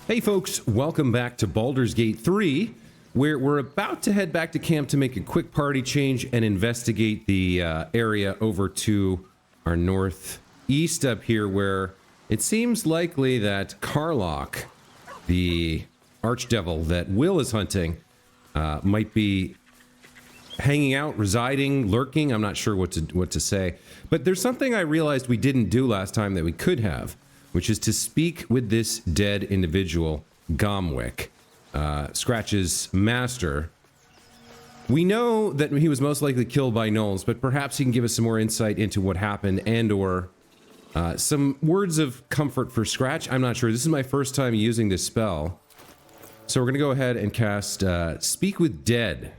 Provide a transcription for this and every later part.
Hey folks, welcome back to Baldur's Gate 3, where we're about to head back to camp to make a quick party change and investigate the area over to our northeast up here, where it seems likely that Karlach, the archdevil that Wyll is hunting, might be hanging out, residing, lurking. I'm not sure what to say. But there's something I realized we didn't do last time that we could have, which is to speak with this dead individual, Gomwick, Scratch's master. We know that he was most likely killed by gnolls, but perhaps he can give us some more insight into what happened and or some words of comfort for Scratch. I'm not sure. This is my first time using this spell. So we're going to go ahead and cast Speak with Dead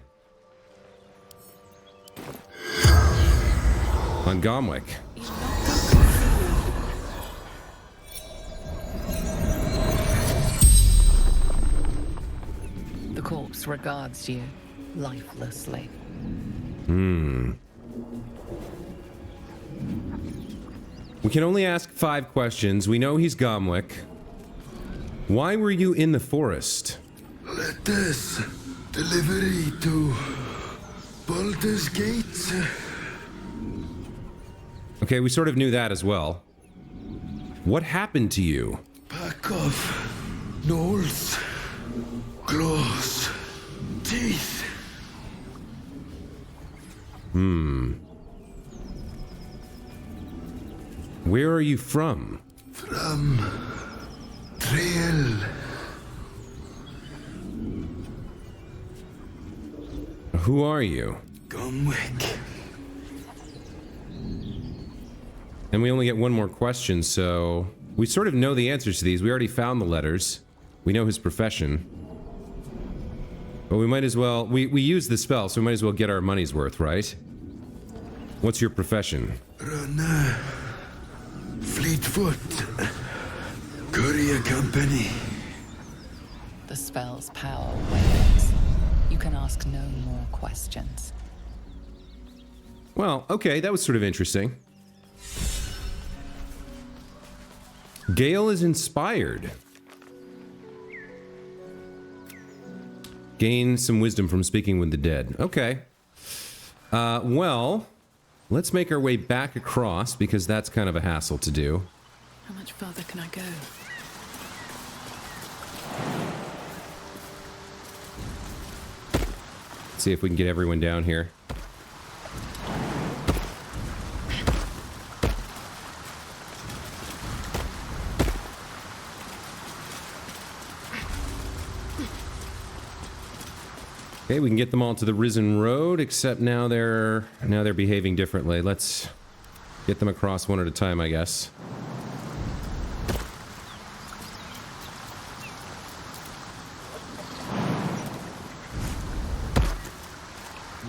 on Gomwick. The corpse regards you lifelessly. We can only ask 5 questions. We know he's Gomwick. Why were you in the forest? Let us delivery to Baldur's Gate. Okay, we sort of knew that as well. What happened to you? Pack of gnolls, claws, teeth. Where are you from? From Trail. Who are you? Gomwick. And we only get one more question, so we sort of know the answers to these. We already found the letters. We know his profession. But we might as well... We used the spell, so we might as well get our money's worth, right? What's your profession? Runner. Fleetfoot. Courier company. The spell's power wanes. You can ask no more questions. Well, okay, that was sort of interesting. Gale is inspired. Gain some wisdom from speaking with the dead. Okay. Well, let's make our way back across, because that's kind of a hassle to do. How much further can I go? Let's see if we can get everyone down here. Okay, we can get them all to the Risen Road, except now they're behaving differently. Let's get them across one at a time, I guess.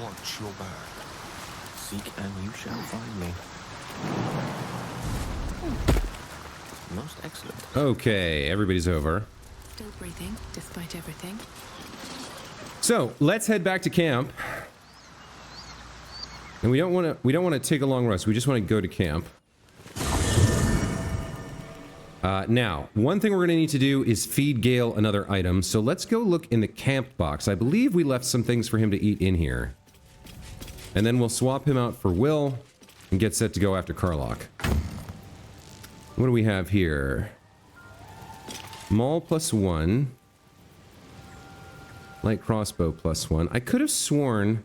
Watch your back. Seek and you shall find me. Most excellent. Okay, everybody's over. Still breathing, despite everything. So let's head back to camp. And we don't want to take a long rest. We just want to go to camp. Now, one thing we're going to need to do is feed Gale another item. So let's go look in the camp box. I believe we left some things for him to eat in here. And then we'll swap him out for Wyll and get set to go after Karlach. What do we have here? Maul +1. Light crossbow +1. I could have sworn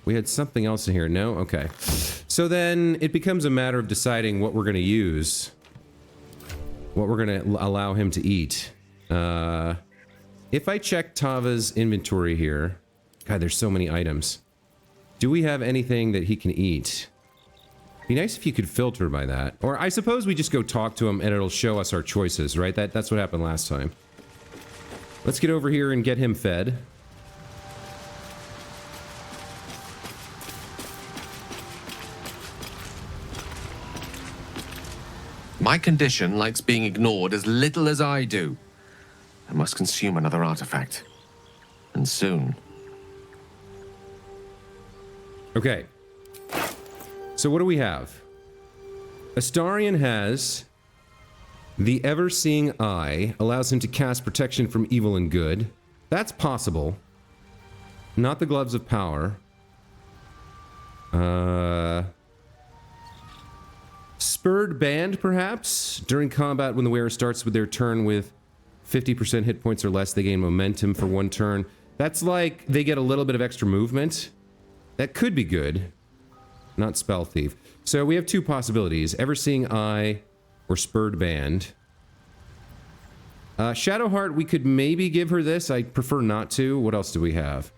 we had something else in here. No? Okay. So then it becomes a matter of deciding what we're going to use. What we're going to allow him to eat. If I check Tava's inventory here... God, there's so many items. Do we have anything that he can eat? Be nice if you could filter by that. Or I suppose we just go talk to him and it'll show us our choices, right? That's what happened last time. Let's get over here and get him fed. My condition likes being ignored as little as I do. I must consume another artifact. And soon. Okay. So what do we have? Astarion has The ever-seeing eye allows him to cast protection from evil and good. That's possible. Not the gloves of power. Spurred band, perhaps? During combat, when the wearer starts with their turn with 50% hit points or less, they gain momentum for one turn. That's like they get a little bit of extra movement. That could be good. Not Spell Thief. So we have two possibilities. Ever-seeing eye or spurred band. Shadowheart, we could maybe give her this. I prefer not to. What else do we have?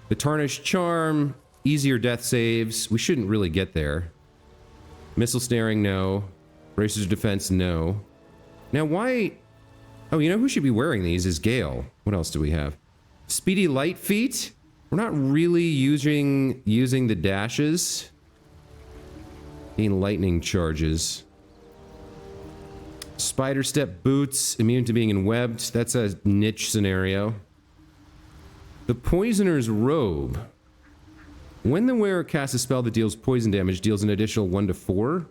The Tarnished Charm, easier death saves. We shouldn't really get there. Missile Snaring, no. Bracers of Defense, no. Now, why... Oh, you know who should be wearing these is Gale. What else do we have? Speedy Light Feet? We're not really using the dashes. Gain lightning charges. Spider Step Boots, immune to being enwebbed. That's a niche scenario. The Poisoner's Robe. When the wearer casts a spell that deals poison damage, deals an additional 1 to 4.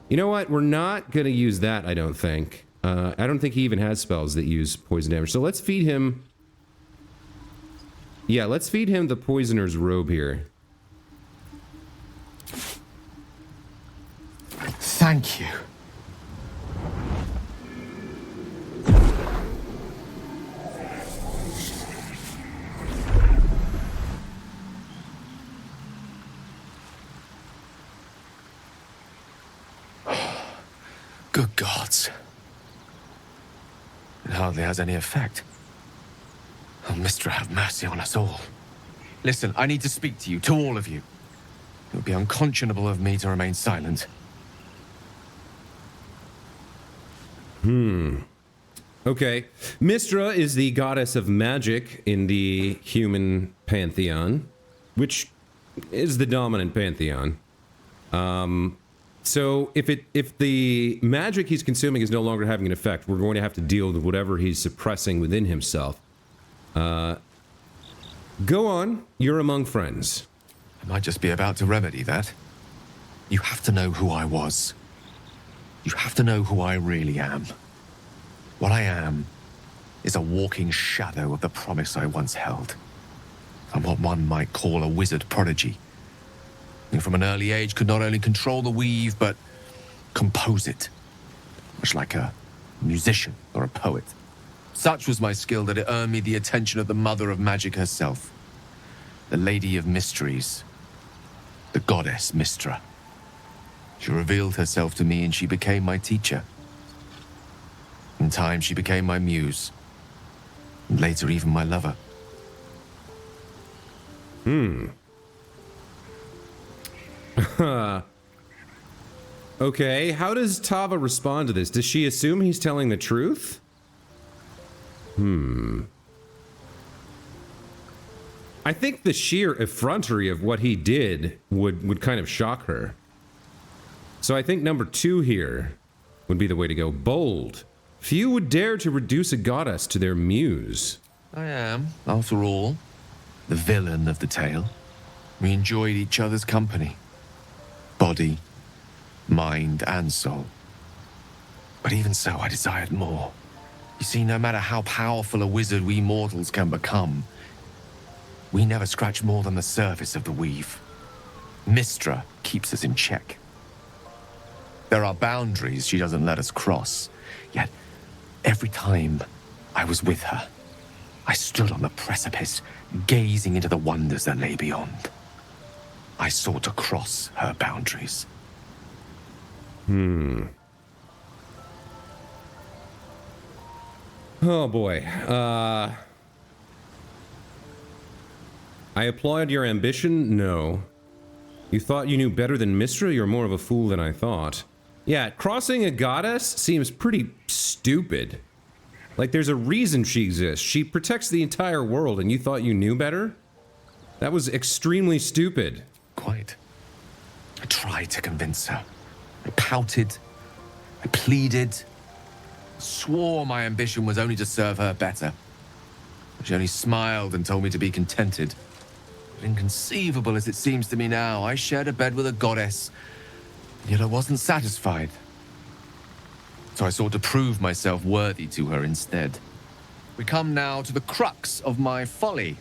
You know what? We're not going to use that, I don't think. I don't think he even has spells that use poison damage. So let's feed him... Yeah, let's feed him the Poisoner's Robe here. Thank you. Good gods. It hardly has any effect. Oh, Mistra, have mercy on us all. Listen, I need to speak to you, to all of you. It would be unconscionable of me to remain silent. Okay. Mistra is the goddess of magic in the human pantheon, which is the dominant pantheon. So if the magic he's consuming is no longer having an effect, we're going to have to deal with whatever he's suppressing within himself. Go on. You're among friends. I might just be about to remedy that. You have to know who I was. You have to know who I really am. What I am is a walking shadow of the promise I once held. I'm what one might call a wizard prodigy. And from an early age could not only control the weave, but compose it. Much like a musician or a poet. Such was my skill that it earned me the attention of the mother of magic herself. The Lady of Mysteries. The goddess Mistra. She revealed herself to me and she became my teacher. In time, she became my muse. And later, even my lover. Okay, how does Tava respond to this? Does she assume he's telling the truth? I think the sheer effrontery of what he did would kind of shock her. So I think number 2 here would be the way to go. Bold. Few would dare to reduce a goddess to their muse. I am, after all, the villain of the tale. We enjoyed each other's company. Body, mind, and soul. But even so, I desired more. You see, no matter how powerful a wizard we mortals can become, we never scratch more than the surface of the weave. Mistra keeps us in check. There are boundaries she doesn't let us cross, yet every time I was with her, I stood on the precipice, gazing into the wonders that lay beyond. I sought to cross her boundaries. Oh boy. I applaud your ambition? No. You thought you knew better than Mistra? You're more of a fool than I thought. Yeah, crossing a goddess seems pretty stupid. Like, there's a reason she exists. She protects the entire world, and you thought you knew better? That was extremely stupid. Quite. I tried to convince her. I pouted. I pleaded. Swore my ambition was only to serve her better. She only smiled and told me to be contented. But inconceivable as it seems to me now, I shared a bed with a goddess, yet I wasn't satisfied. So I sought to prove myself worthy to her instead. We come now to the crux of my folly.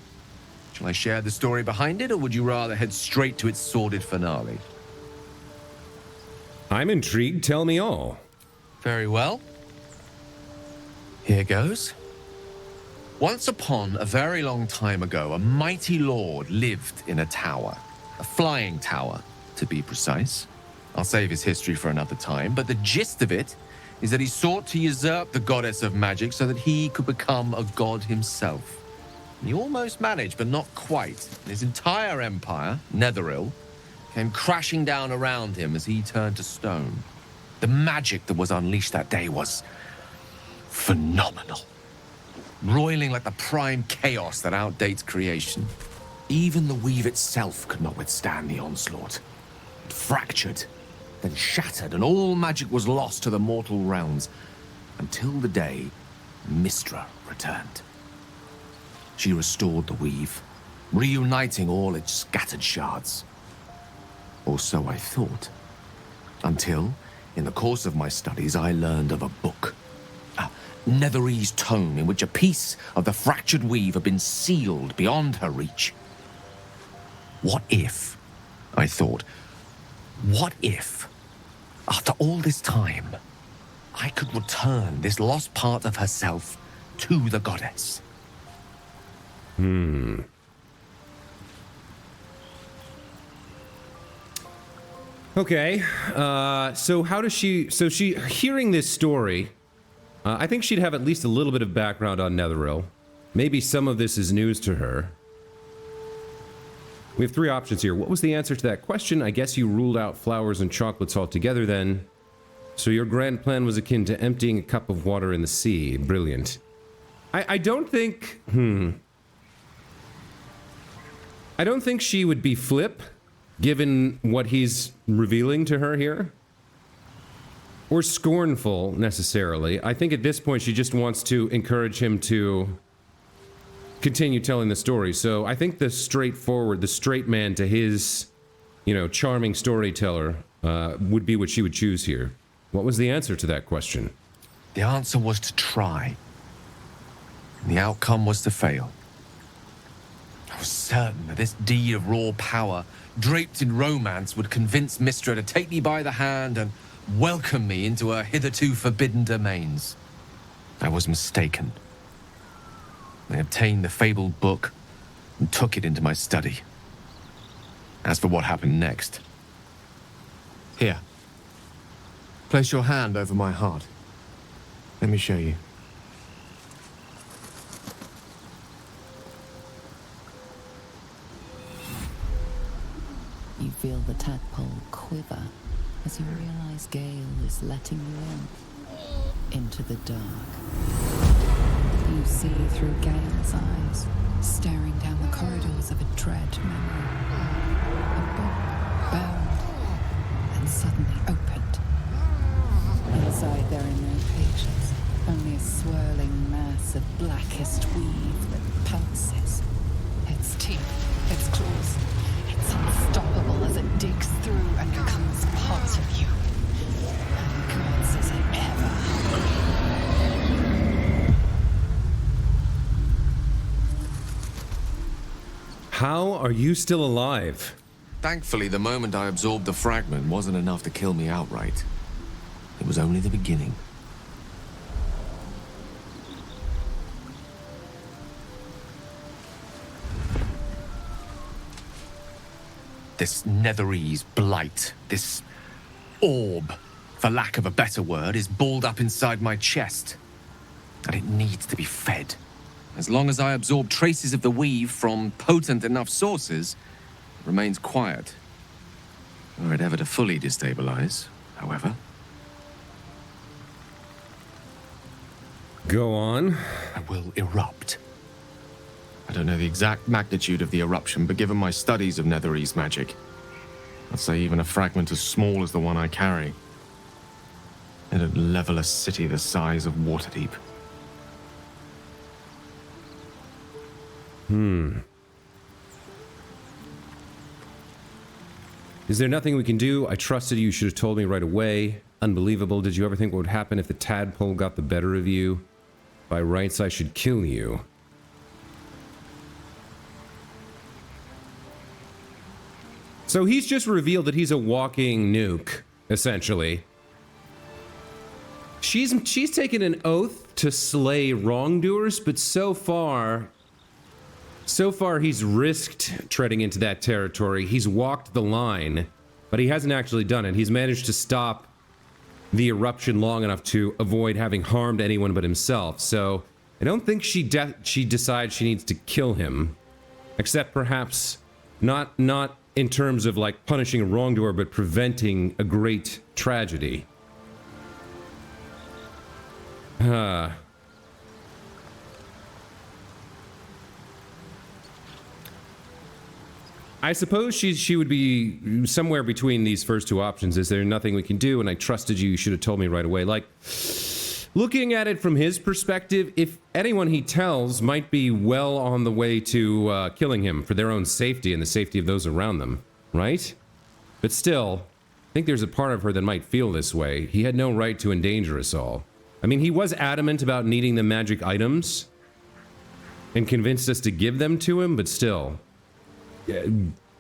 Shall I share the story behind it, or would you rather head straight to its sordid finale? I'm intrigued. Tell me all. Very well. Here goes. Once upon a very long time ago, a mighty lord lived in a tower. A flying tower, to be precise. I'll save his history for another time, but the gist of it is that he sought to usurp the goddess of magic so that he could become a god himself. And he almost managed, but not quite. His entire empire, Netheril, came crashing down around him as he turned to stone. The magic that was unleashed that day was phenomenal. Roiling like the prime chaos that outdates creation. Even the weave itself could not withstand the onslaught. It fractured, then shattered, and all magic was lost to the mortal realms, until the day Mystra returned. She restored the weave, reuniting all its scattered shards. Or so I thought. Until, in the course of my studies, I learned of a book. A Netherese tome in which a piece of the fractured weave had been sealed beyond her reach. What if, I thought, what if, after all this time, I could return this lost part of herself to the goddess? Okay. So how does she... So she... Hearing this story, I think she'd have at least a little bit of background on Netheril. Maybe some of this is news to her. We have three options here. What was the answer to that question? I guess you ruled out flowers and chocolates altogether then. So your grand plan was akin to emptying a cup of water in the sea. Brilliant. I don't think... I don't think she would be flip, given what he's revealing to her here. Or scornful, necessarily. I think at this point she just wants to encourage him to continue telling the story. So I think the straightforward, the straight man to his, you know, charming storyteller would be what she would choose here. What was the answer to that question? The answer was to try. And the outcome was to fail. I was certain that this deed of raw power, draped in romance, would convince Mystra to take me by the hand and welcome me into her hitherto forbidden domains. I was mistaken. I obtained the fabled book and took it into my study. As for what happened next... Here. Place your hand over my heart. Let me show you. You feel the tadpole quiver as you realize Gale is letting you into the dark. You see through Gale's eyes, staring down the corridors of a dread memory. A book bound and suddenly opened. Inside there are no pages, only a swirling mass of blackest weave that pulses. Its teeth, its claws, it's unstoppable as it digs through and becomes part of you. And God's is it ever. How are you still alive? Thankfully, the moment I absorbed the fragment wasn't enough to kill me outright. It was only the beginning. This Netherese blight, this orb, for lack of a better word, is balled up inside my chest. And it needs to be fed. As long as I absorb traces of the weave from potent enough sources, it remains quiet. Were it ever to fully destabilize, however. Go on. I will erupt. I don't know the exact magnitude of the eruption, but given my studies of Netherese magic, I'd say even a fragment as small as the one I carry, it'd level a city the size of Waterdeep. Is there nothing we can do? I trusted you. You should have told me right away. Unbelievable. Did you ever think what would happen if the tadpole got the better of you? By rights, I should kill you. So he's just revealed that he's a walking nuke, essentially. She's taken an oath to slay wrongdoers, but so far he's risked treading into that territory. He's walked the line, but he hasn't actually done it. He's managed to stop the eruption long enough to avoid having harmed anyone but himself. So I don't think she decides she needs to kill him, except perhaps not in terms of like punishing a wrongdoer, but preventing a great tragedy. I suppose she would be somewhere between these first two options. Is there nothing we can do? And I trusted you. You should have told me right away. Like, looking at it from his perspective, if anyone he tells might be well on the way to killing him for their own safety and the safety of those around them, right? But still, I think there's a part of her that might feel this way. He had no right to endanger us all. I mean, he was adamant about needing the magic items and convinced us to give them to him, but still,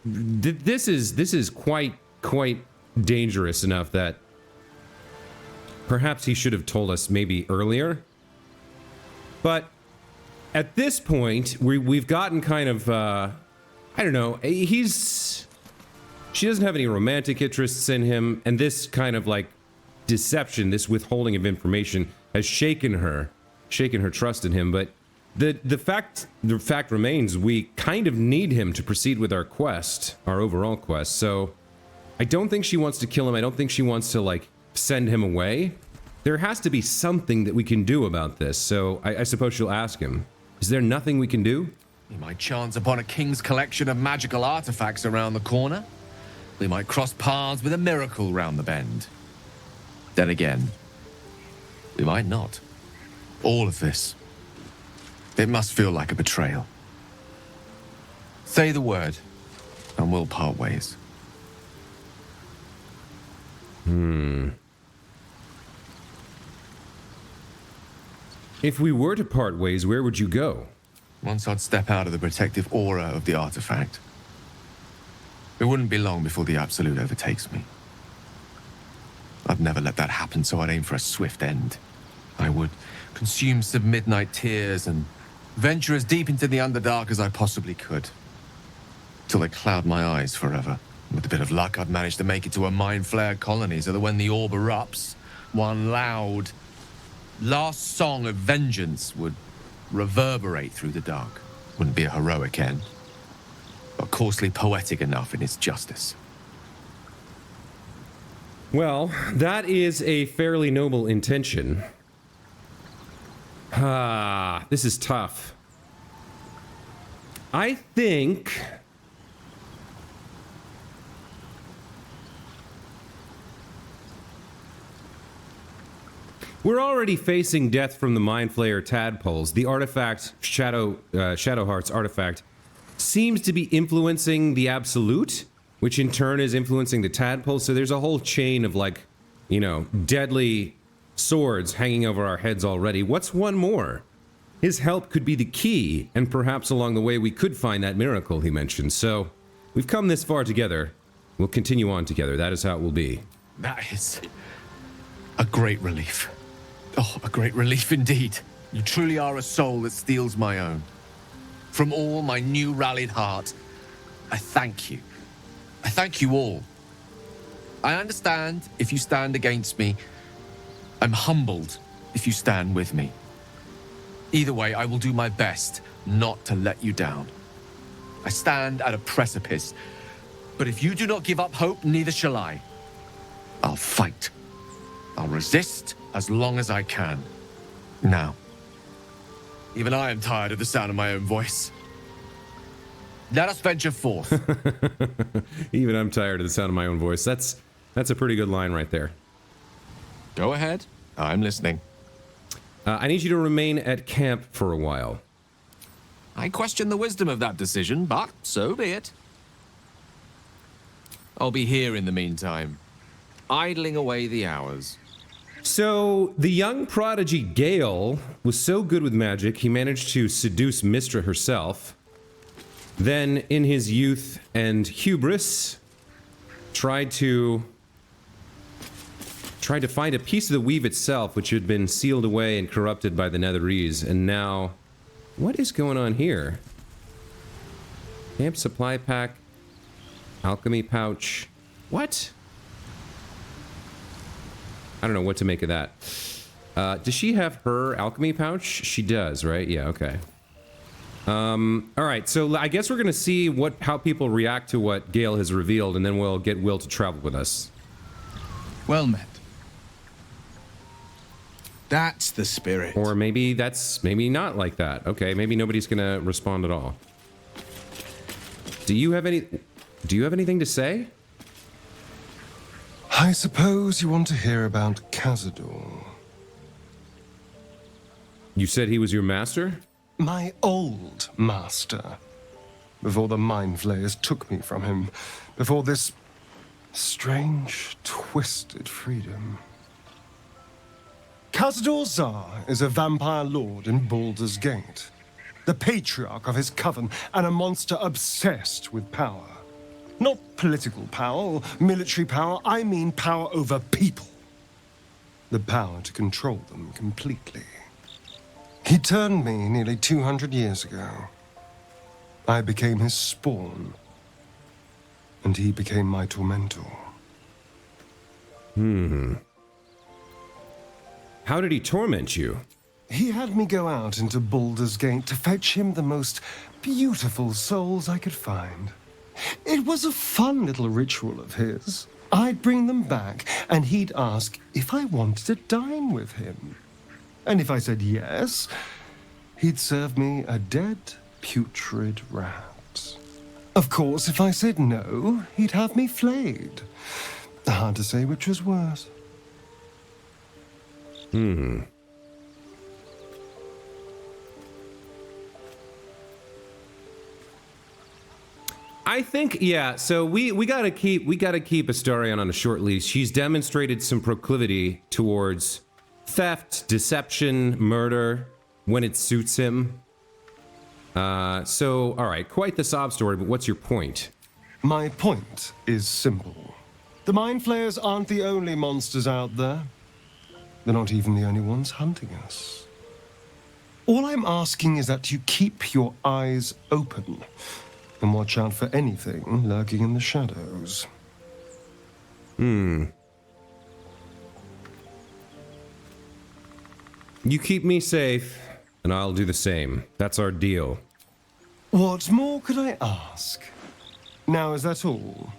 this is quite dangerous enough that perhaps he should have told us maybe earlier. But at this point, we've gotten kind of I don't know. She doesn't have any romantic interests in him, and this kind of like deception, this withholding of information, has shaken her trust in him. But the fact remains, we kind of need him to proceed with our quest, our overall quest. So I don't think she wants to kill him. I don't think she wants to like send him away. There has to be something that we can do about this. So I suppose she'll ask him, is there nothing we can do? We might chance upon a king's collection of magical artifacts around the corner. We might cross paths with a miracle round the bend. Then again, we might not. All of this, it must feel like a betrayal. Say the word, and we'll part ways. If we were to part ways, where would you go? Once I'd step out of the protective aura of the artifact, it wouldn't be long before the Absolute overtakes me. I'd never let that happen, so I'd aim for a swift end. I would consume some midnight tears and venture as deep into the Underdark as I possibly could, till they cloud my eyes forever. With a bit of luck, I'd manage to make it to a mind-flared colony, so that when the orb erupts, one loud, last song of vengeance would reverberate through the dark. Wouldn't be a heroic end, but coarsely poetic enough in its justice. Well, that is a fairly noble intention. This is tough. I think we're already facing death from the Mind Flayer tadpoles. The artifact, Shadowheart's artifact, seems to be influencing the Absolute, which in turn is influencing the tadpoles. So there's a whole chain of, like, you know, deadly swords hanging over our heads already. What's one more? His help could be the key, and perhaps along the way we could find that miracle he mentioned. So we've come this far together. We'll continue on together. That is how it will be. That is a great relief. Oh, a great relief indeed. You truly are a soul that steals my own. From all my new rallied heart, I thank you. I thank you all. I understand if you stand against me. I'm humbled if you stand with me. Either way, I will do my best not to let you down. I stand at a precipice, but if you do not give up hope, neither shall I. I'll fight. I'll resist as long as I can. Now, even I am tired of the sound of my own voice. Let us venture forth. Even I'm tired of the sound of my own voice. That's a pretty good line right there. Go ahead. I'm listening. I need you to remain at camp for a while. I question the wisdom of that decision, but so be it. I'll be here in the meantime, idling away the hours. So, the young prodigy Gale was so good with magic, he managed to seduce Mystra herself. Then, in his youth and hubris, tried to find a piece of the weave itself, which had been sealed away and corrupted by the Netherese. And now, what is going on here? Camp supply pack, alchemy pouch. What? I don't know what to make of that. Does she have her alchemy pouch? She does, right? Yeah, okay. All right, so I guess we're gonna see how people react to what Gale has revealed, and then we'll get Wyll to travel with us. Well met. That's the spirit. Or maybe not like that. Okay, maybe nobody's gonna respond at all. Do you have anything to say? I suppose you want to hear about Cazador. You said he was your master? My old master. Before the Mind Flayers took me from him. Before this strange, twisted freedom. Cazador Zar is a vampire lord in Baldur's Gate. The patriarch of his coven and a monster obsessed with power. Not political power or military power, I mean power over people. The power to control them completely. He turned me nearly 200 years ago. I became his spawn, and he became my tormentor. How did he torment you? He had me go out into Baldur's Gate to fetch him the most beautiful souls I could find. It was a fun little ritual of his. I'd bring them back, and he'd ask if I wanted to dine with him. And if I said yes, he'd serve me a dead, putrid rat. Of course, if I said no, he'd have me flayed. Hard to say which was worse. I think, yeah, so we gotta keep Astarion on a short leash. He's demonstrated some proclivity towards theft, deception, murder, when it suits him. So, alright, quite the sob story, but what's your point? My point is simple. The Mind Flayers aren't the only monsters out there. They're not even the only ones hunting us. All I'm asking is that you keep your eyes open and watch out for anything lurking in the shadows. You keep me safe, and I'll do the same. That's our deal. What more could I ask? Now, is that all?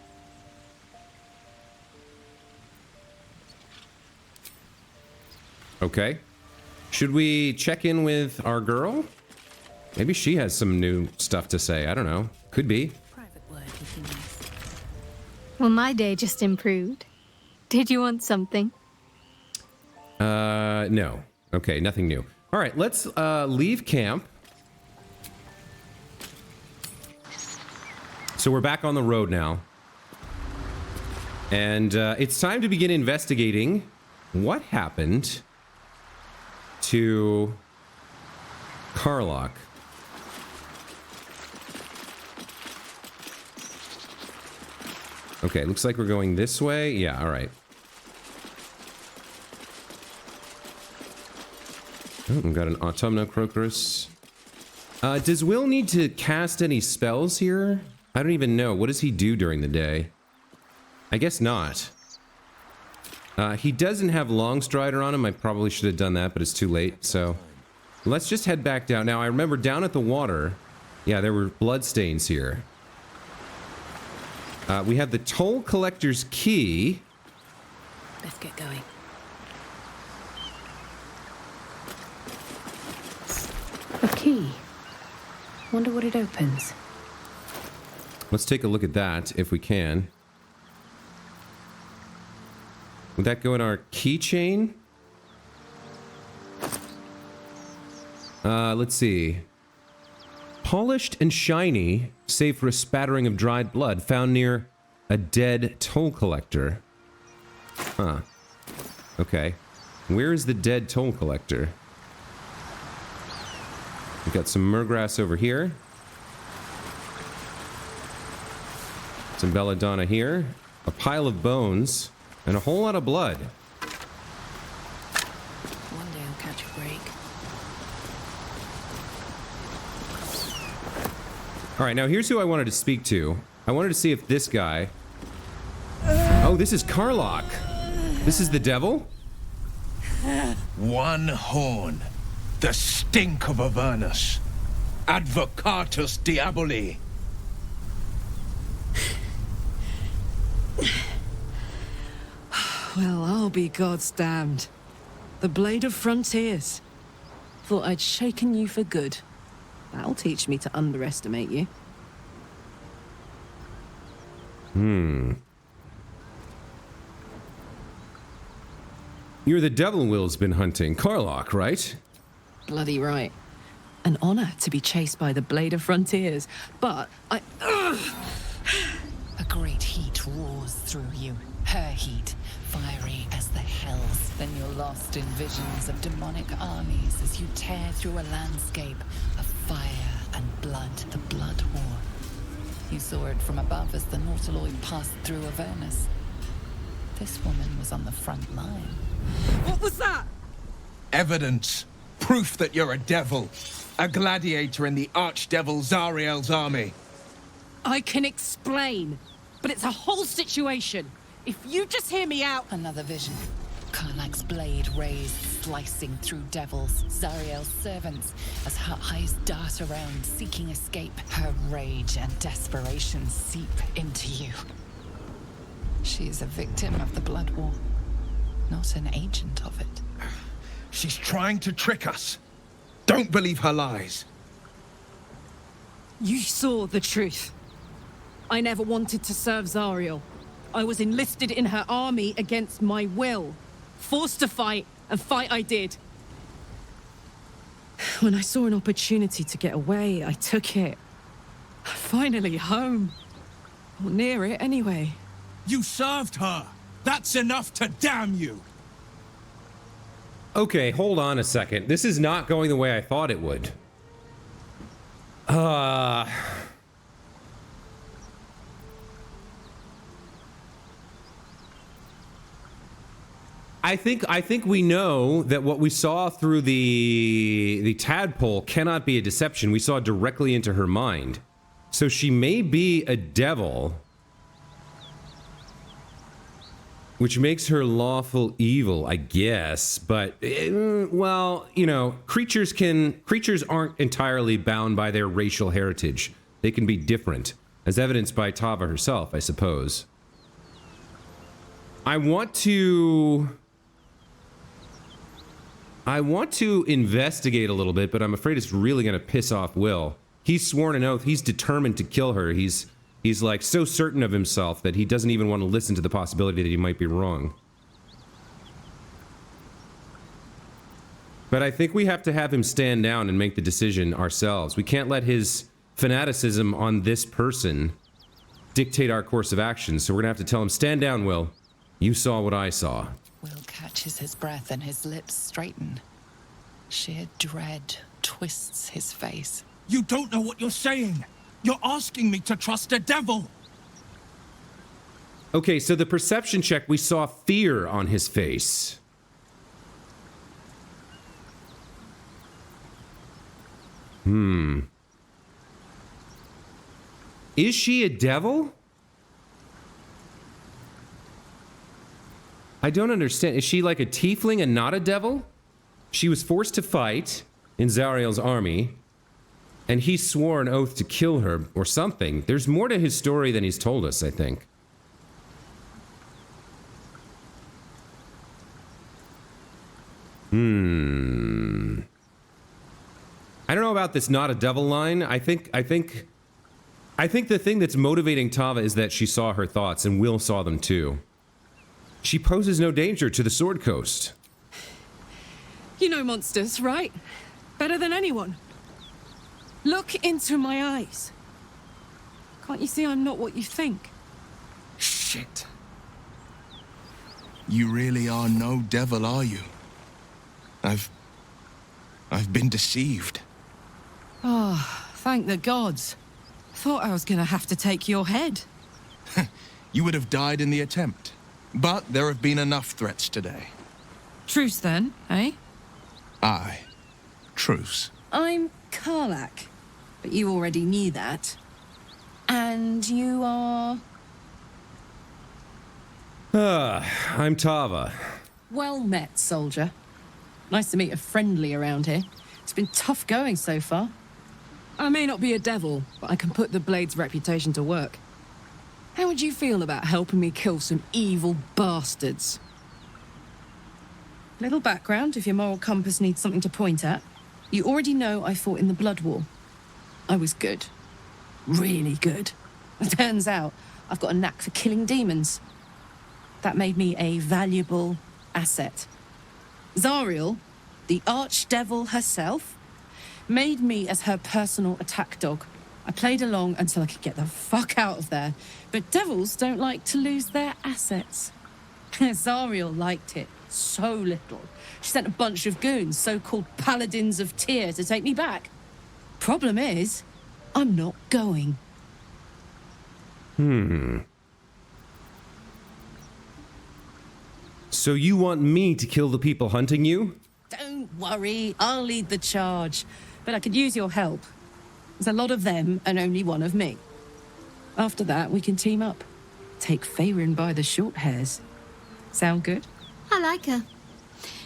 Okay. Should we check in with our girl? Maybe she has some new stuff to say. I don't know. Could be. Private word would be nice. Well, my day just improved. Did you want something? No. Okay, nothing new. All right, let's leave camp. So we're back on the road now. And it's time to begin investigating what happened to Karlach. Okay, looks like we're going this way. Yeah, all right. Oh, we've got an Autumna Crocus. Does Wyll need to cast any spells here? I don't even know. What does he do during the day? I guess not. He doesn't have Longstrider on him. I probably should have done that, but it's too late. So let's just head back down. Now, I remember down at the water, yeah, there were bloodstains here. We have the Toll Collector's Key. Let's get going. A key. Wonder what it opens. Let's take a look at that, if we can. Would that go in our keychain? Let's see. Polished and shiny, save for a spattering of dried blood, found near A dead toll collector. Huh. Okay. Where is the dead toll collector? We've got some murgrass over here. Some belladonna here. A pile of bones. And a whole lot of blood. One day I'll catch a break. Alright, now here's who I wanted to speak to. I wanted to see if this guy... Oh, this is Karlach. This is the devil? One horn. The stink of Avernus. Advocatus Diaboli. Well, I'll be God's damned. The Blade of Frontiers. Thought I'd shaken you for good. That'll teach me to underestimate you. You're the devil Wyll's been hunting. Karlach, right? Bloody right. An honor to be chased by the Blade of Frontiers, but I... A great heat roars through you. Her heat, fiery as the hells. Then you're lost in visions of demonic armies as you tear through a landscape of fire and blood. The Blood War. You saw it from above as the Nautiloid passed through Avernus. This woman was on the front line. What was that? Evidence. Proof that you're a devil. A gladiator in the archdevil Zariel's army. I can explain, but it's a whole situation. If you just hear me out... Another vision. Karlach's blade raised, slicing through devils, Zariel's servants, as her eyes dart around, seeking escape. Her rage and desperation seep into you. She is a victim of the Blood War, not an agent of it. She's trying to trick us. Don't believe her lies. You saw the truth. I never wanted to serve Zariel. I was enlisted in her army against my will. Forced to fight, and fight I did. When I saw an opportunity to get away, I took it. Finally home. Or near it, anyway. You served her. That's enough to damn you. Okay, hold on a second. This is not going the way I thought it would. I think we know that what we saw through the tadpole cannot be a deception. We saw directly into her mind. So she may be a devil, which makes her lawful evil, I guess. But well, you know, creatures aren't entirely bound by their racial heritage. They can be different, as evidenced by Tava herself, I suppose. I want to investigate a little bit, but I'm afraid it's really going to piss off Wyll. He's sworn an oath. He's determined to kill her. He's like so certain of himself that he doesn't even want to listen to the possibility that he might be wrong. But I think we have to have him stand down and make the decision ourselves. We can't let his fanaticism on this person dictate our course of action. So we're going to have to tell him, stand down, Wyll. You saw what I saw. Wyll catches his breath and his lips straighten. Sheer dread twists his face. You don't know what you're saying. You're asking me to trust a devil. Okay, so the perception check, we saw fear on his face. Is she a devil? I don't understand. Is she like a tiefling and not a devil? She was forced to fight in Zariel's army, and he swore an oath to kill her or something. There's more to his story than he's told us, I think. I don't know about this not a devil line. I think the thing that's motivating Tava is that she saw her thoughts, and Wyll saw them too. She poses no danger to the Sword Coast. You know monsters, right? Better than anyone. Look into my eyes. Can't you see I'm not what you think? Shit. You really are no devil, are you? I've been deceived. Oh, thank the gods. Thought I was gonna have to take your head. You would have died in the attempt. But there have been enough threats today. Truce then, eh? Aye. Truce. I'm Karlak, but you already knew that. And you are... I'm Tava. Well met, soldier. Nice to meet a friendly around here. It's been tough going so far. I may not be a devil, but I can put the Blade's reputation to work. How would you feel about helping me kill some evil bastards? Little background, if your moral compass needs something to point at. You already know I fought in the Blood War. I was good. Really good. Turns out, I've got a knack for killing demons. That made me a valuable asset. Zariel, the archdevil herself, made me as her personal attack dog. I played along until I could get the fuck out of there. But devils don't like to lose their assets. Zariel liked it so little. She sent a bunch of goons, so-called paladins of Tyr, to take me back. Problem is, I'm not going. So you want me to kill the people hunting you? Don't worry, I'll lead the charge. But I could use your help. There's a lot of them and only one of me. After that, we can team up. Take Faerun by the short hairs. Sound good? I like her.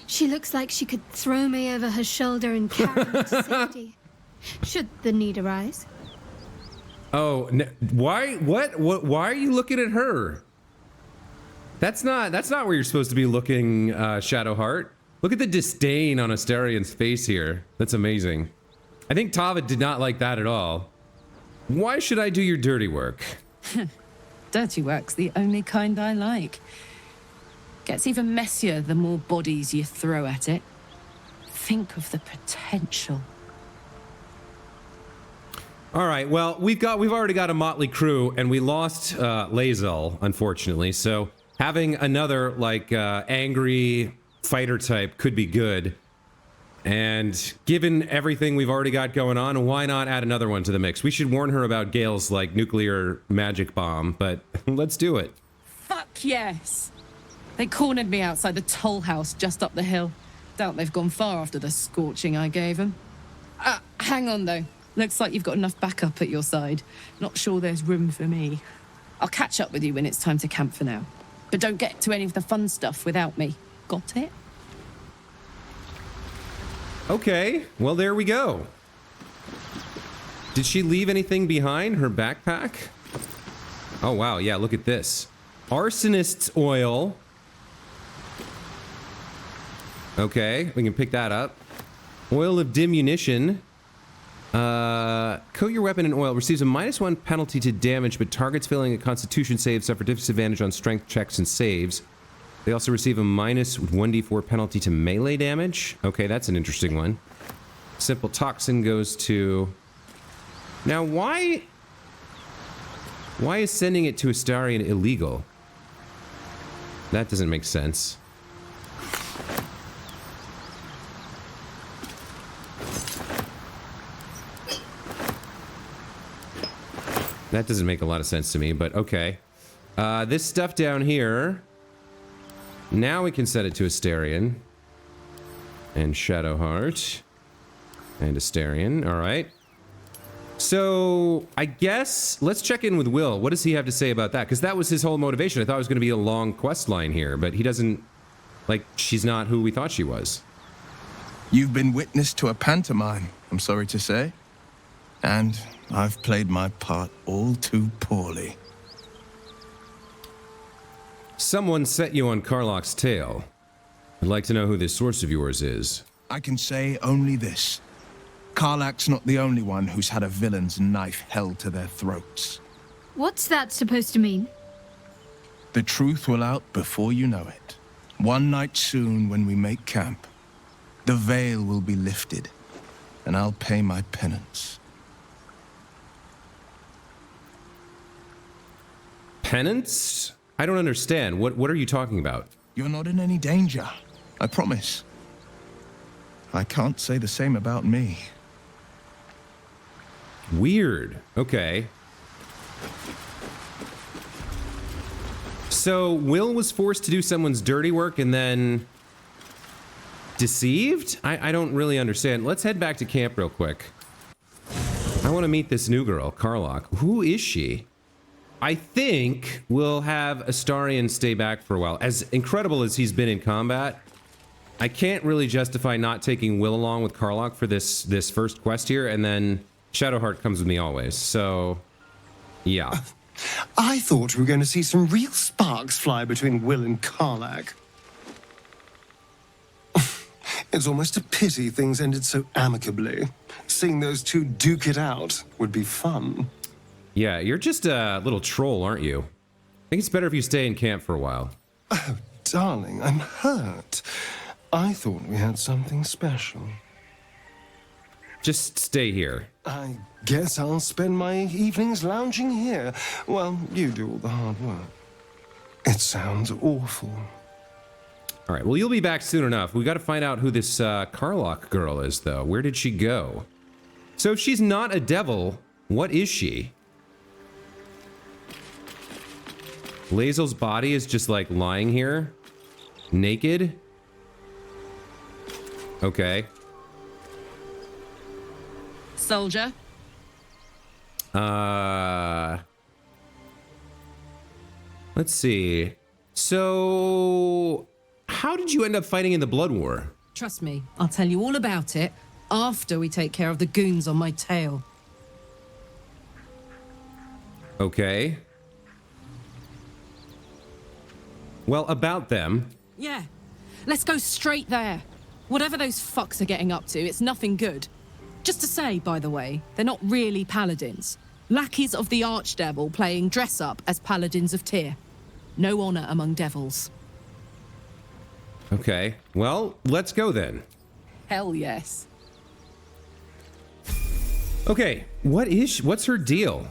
She looks like she could throw me over her shoulder and carry me to safety. Should the need arise. Oh, why? What? Why are you looking at her? That's not where you're supposed to be looking, Shadowheart. Look at the disdain on Astarion's face here. That's amazing. I think Tava did not like that at all. Why should I do your dirty work? Dirty work's the only kind I like. Gets even messier the more bodies you throw at it. Think of the potential. All right, well, we've already got a motley crew, and we lost Lae'zel, unfortunately. So having another angry fighter type could be good. And given everything we've already got going on, why not add another one to the mix? We should warn her about Gale's nuclear magic bomb, but let's do it. Fuck yes! They cornered me outside the toll house just up the hill. Doubt they've gone far after the scorching I gave them. Hang on though. Looks like you've got enough backup at your side. Not sure there's room for me. I'll catch up with you when it's time to camp for now. But don't get to any of the fun stuff without me. Got it? Okay, well, there we go. Did she leave anything behind? Her backpack? Oh, wow, yeah, look at this. Arsonist's oil. Okay, we can pick that up. Oil of diminution. Coat your weapon in oil. Receives a -1 penalty to damage, but targets failing a constitution save suffer disadvantage on strength checks and saves. They also receive a -1d4 penalty to melee damage. Okay, that's an interesting one. Simple toxin goes to... Now, why is sending it to Astarion illegal? That doesn't make sense. That doesn't make a lot of sense to me, but okay. This stuff down here... Now we can set it to Astarion. And Shadowheart. And Astarion, alright. So, I guess, let's check in with Wyll. What does he have to say about that? Because that was his whole motivation. I thought it was going to be a long quest line here, but he doesn't... she's not who we thought she was. You've been witness to a pantomime, I'm sorry to say. And I've played my part all too poorly. Someone set you on Karlak's tail. I'd like to know who this source of yours is. I can say only this. Karlak's not the only one who's had a villain's knife held to their throats. What's that supposed to mean? The truth will out before you know it. One night soon when we make camp, the veil will be lifted, and I'll pay my penance. Penance? I don't understand. What are you talking about? You're not in any danger. I promise. I can't say the same about me. Weird. Okay. So Wyll was forced to do someone's dirty work and then deceived? I don't really understand. Let's head back to camp real quick. I want to meet this new girl, Karlach. Who is she? I think we'll have Astarion stay back for a while. As incredible as he's been in combat, I can't really justify not taking Wyll along with Karlach for this first quest here, and then Shadowheart comes with me always. So, yeah. I thought we were going to see some real sparks fly between Wyll and Karlach. It's almost a pity things ended so amicably. Seeing those two duke it out would be fun. Yeah, you're just a little troll, aren't you? I think it's better if you stay in camp for a while. Oh, darling, I'm hurt. I thought we had something special. Just stay here. I guess I'll spend my evenings lounging here while you do all the hard work. It sounds awful. All right, well, you'll be back soon enough. We got to find out who this Karlach girl is, though. Where did she go? So if she's not a devil, what is she? Lae'zel's body is just, like, lying here. Naked. Okay. Soldier. Let's see. So, how did you end up fighting in the Blood War? Trust me, I'll tell you all about it after we take care of the goons on my tail. Okay. Well, about them. Yeah, let's go straight there. Whatever those fucks are getting up to, it's nothing good. Just to say, by the way, they're not really paladins. Lackeys of the Archdevil playing dress-up as paladins of Tyr. No honor among devils. Okay. Well, let's go then. Hell yes. Okay, what's her deal?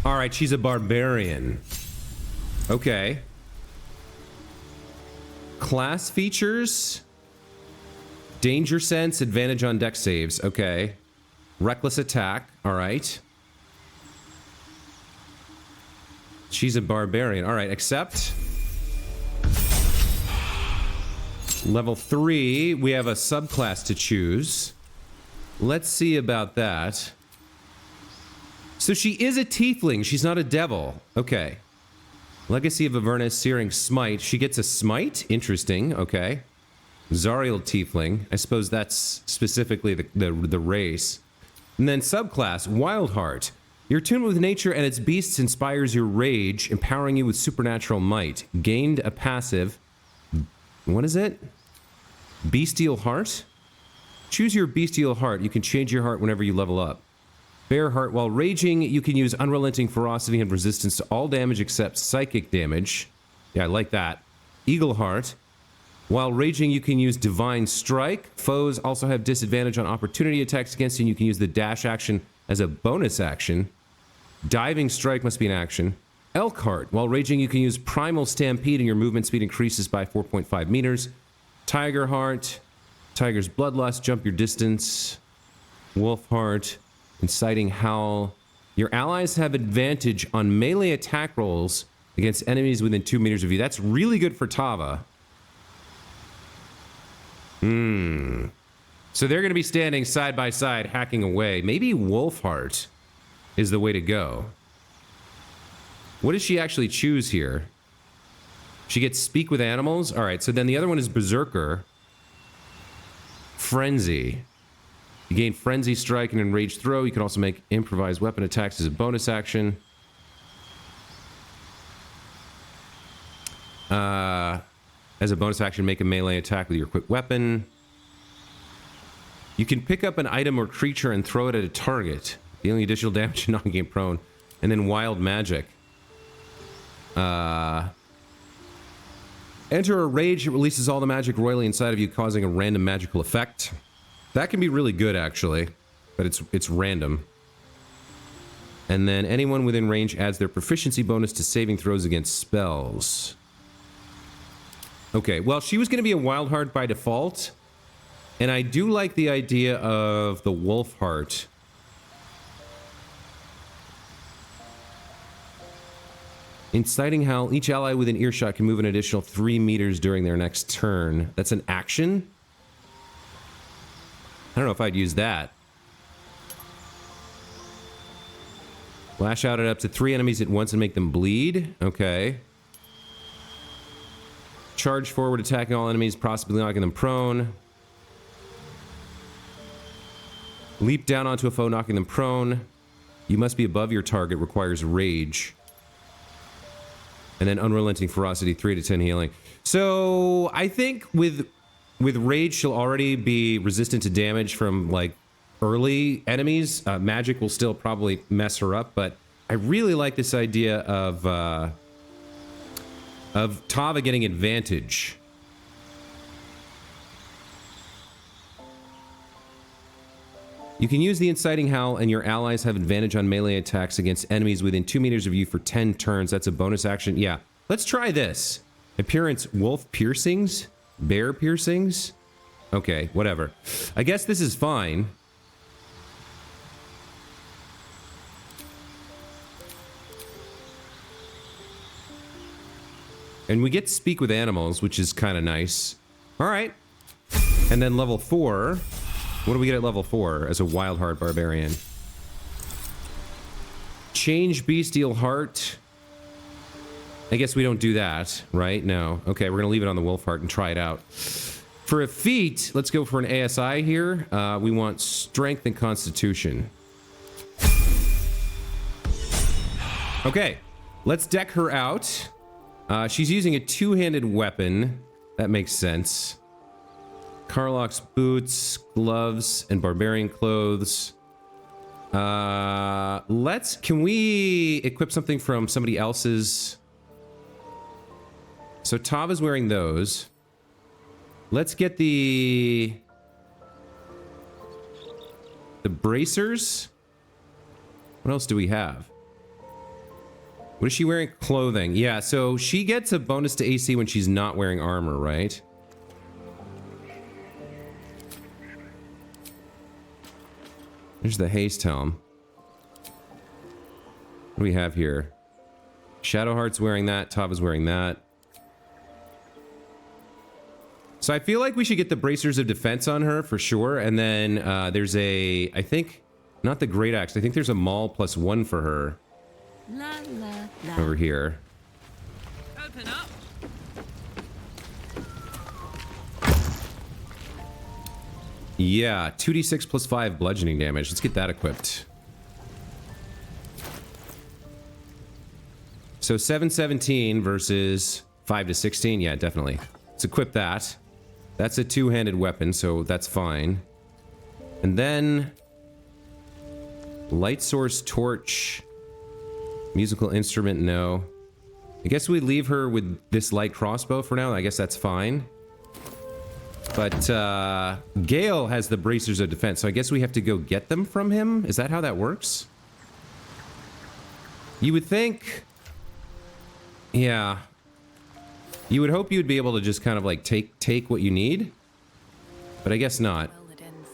All right, she's a barbarian. Okay. Class features. Danger sense, advantage on dex saves. Okay. Reckless attack. All right. She's a barbarian. All right, accept. Level 3, we have a subclass to choose. Let's see about that. So she is a tiefling. She's not a devil. Okay. Legacy of Avernus, Searing Smite. She gets a smite? Interesting. Okay. Zariel tiefling. I suppose that's specifically the race. And then subclass, Wild Heart. Your tune with nature and its beasts inspires your rage, empowering you with supernatural might. Gained a passive. What is it? Bestial Heart? Choose your bestial heart. You can change your heart whenever you level up. Bear Heart. While raging, you can use unrelenting ferocity and resistance to all damage except psychic damage. Yeah, I like that. Eagle Heart. While raging, you can use Divine Strike. Foes also have disadvantage on opportunity attacks against you, and you can use the dash action as a bonus action. Diving Strike must be an action. Elk Heart. While raging, you can use Primal Stampede, and your movement speed increases by 4.5 meters. Tiger Heart. Tiger's Bloodlust. Jump your distance. Wolf Heart. Inciting Howl. Your allies have advantage on melee attack rolls against enemies within 2 meters of you. That's really good for Tava. So they're going to be standing side by side, hacking away. Maybe Wolfheart is the way to go. What does she actually choose here? She gets Speak with Animals? All right, so then the other one is Berserker. Frenzy. You gain Frenzy Strike and Enraged Throw. You can also make improvised weapon attacks as a bonus action. As a bonus action, make a melee attack with your quick weapon. You can pick up an item or creature and throw it at a target, dealing additional damage to non-game prone. And then Wild Magic. Enter a rage. It releases all the magic royally inside of you, causing a random magical effect. That can be really good, actually, but it's random. And then anyone within range adds their proficiency bonus to saving throws against spells. Okay, well, she was going to be a wild heart by default. And I do like the idea of the wolf heart. Inciting Howl. Each ally within earshot can move an additional 3 meters during their next turn. That's an action? I don't know if I'd use that. Lash out at up to 3 enemies at once and make them bleed. Okay. Charge forward, attacking all enemies, possibly knocking them prone. Leap down onto a foe, knocking them prone. You must be above your target, requires rage. And then unrelenting ferocity, 3 to 10 healing. So I think with rage, she'll already be resistant to damage from like early enemies. Magic will still probably mess her up, but I really like this idea of Tava getting advantage. You can use the Inciting Howl, and your allies have advantage on melee attacks against enemies within 2 meters of you for 10 turns. That's a bonus action. Yeah, let's try this. Appearance: wolf piercings, bear piercings. Okay, whatever. I guess this is fine. And we get to speak with animals, which is kind of nice. All right. And then level 4. What do we get at level 4 as a wild heart barbarian? Change bestial heart. I guess we don't do that, right? No. Okay, we're going to leave it on the wolf heart and try it out. For a feat, let's go for an ASI here. We want strength and constitution. Okay, let's deck her out. She's using a two-handed weapon. That makes sense. Carlock's boots, gloves, and barbarian clothes. Can we equip something from somebody else's? So Tava's wearing those. Let's get the bracers. What else do we have? What is she wearing? Clothing. Yeah, so she gets a bonus to AC when she's not wearing armor, right? There's the haste helm. What do we have here? Shadowheart's wearing that. Tava's wearing that. So I feel like we should get the bracers of defense on her for sure. And then there's a, I think, not the great axe. I think there's a maul +1 for her. La, la, la. Over here. Open up. Yeah, 2d6 +5 bludgeoning damage. Let's get that equipped. So 717 versus 5 to 16. Yeah, definitely. Let's equip that. That's a two-handed weapon, so that's fine. And then light source torch. Musical instrument, no. I guess we leave her with this light crossbow for now. I guess that's fine. But Gale has the bracers of defense, so I guess we have to go get them from him? Is that how that works? You would think... Yeah. You would hope you'd be able to just kind of like take what you need. But I guess not. Well, it ends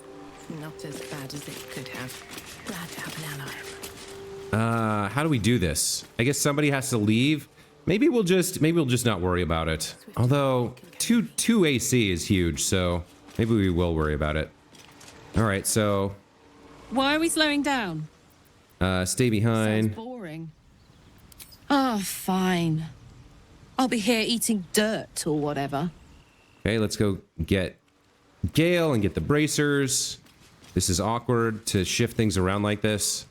not as bad as it could have. Glad to have an ally. How do we do this? I guess somebody has to leave. Maybe we'll just not worry about it. Although 2 AC is huge, so maybe we will worry about it. All right, so Why are we slowing down? stay behind. Sounds boring. Oh, fine. I'll be here eating dirt or whatever. Okay, let's go get Gale and get the bracers. This is awkward to shift things around like this.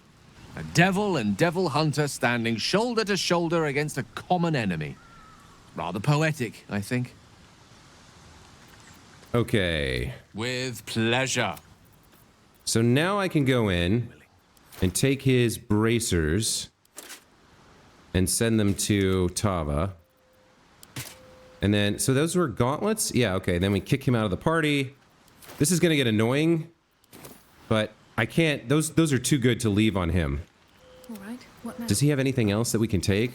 A devil and devil hunter standing shoulder to shoulder against a common enemy. Rather poetic, I think. Okay. With pleasure. So now I can go in and take his bracers and send them to Tava. And then, so those were gauntlets? Yeah, okay. Then we kick him out of the party. This is going to get annoying, but I can't, those are too good to leave on him. All right. What now? Does he have anything else that we can take?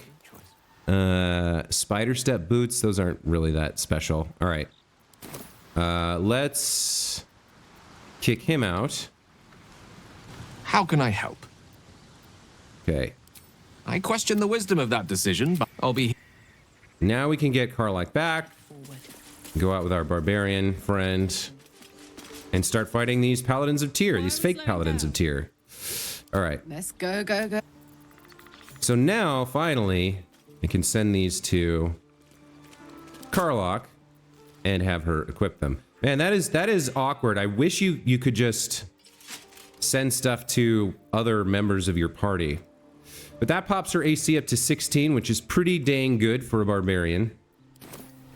Spider step boots. Those aren't really that special. All right. Let's kick him out. How can I help? Okay. I question the wisdom of that decision, but I'll be... Now we can get Karlach back. Forward. Go out with our barbarian friend. And start fighting these paladins of Tyr. These fake paladins of Tyr. All right. Let's go, go, go. So now, finally, I can send these to Karlach and have her equip them. Man, that is awkward. I wish you could just send stuff to other members of your party. But that pops her AC up to 16, which is pretty dang good for a barbarian.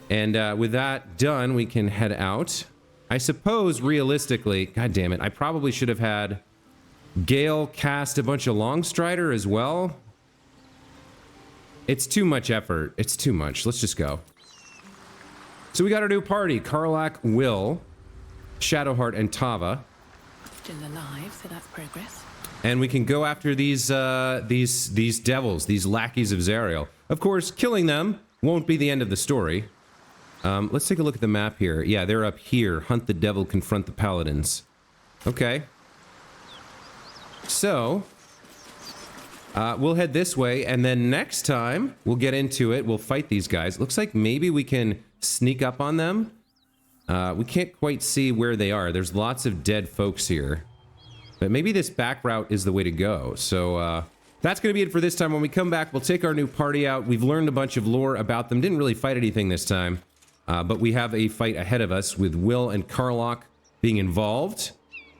And with that done, we can head out. I suppose, realistically, god damn it, I probably should have had Gale cast a bunch of Longstrider as well. It's too much effort. It's too much. Let's just go. So we got our new party. Karlach, Wyll, Shadowheart, and Tava. Still alive, so that's progress. And we can go after these devils, these lackeys of Zariel. Of course, killing them won't be the end of the story. Let's take a look at the map here. Yeah, they're up here. Hunt the devil, confront the paladins. Okay. So, we'll head this way, and then next time, we'll get into it. We'll fight these guys. Looks like maybe we can sneak up on them. We can't quite see where they are. There's lots of dead folks here. But maybe this back route is the way to go. So, that's going to be it for this time. When we come back, we'll take our new party out. We've learned a bunch of lore about them. Didn't really fight anything this time. But we have a fight ahead of us with Wyll and Karlach being involved.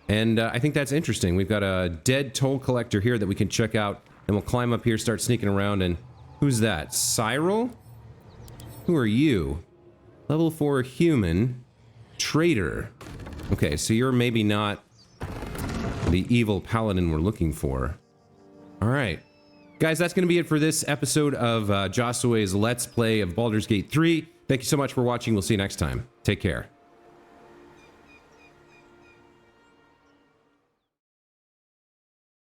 And I think that's interesting. We've got a dead toll collector here that we can check out. And we'll climb up here, start sneaking around. And who's that? Cyril? Who are you? Level 4 human. Traitor. Okay, so you're maybe not the evil paladin we're looking for. All right. Guys, that's going to be it for this episode of Josue's Let's Play of Baldur's Gate 3. Thank you so much for watching. We'll see you next time. Take care.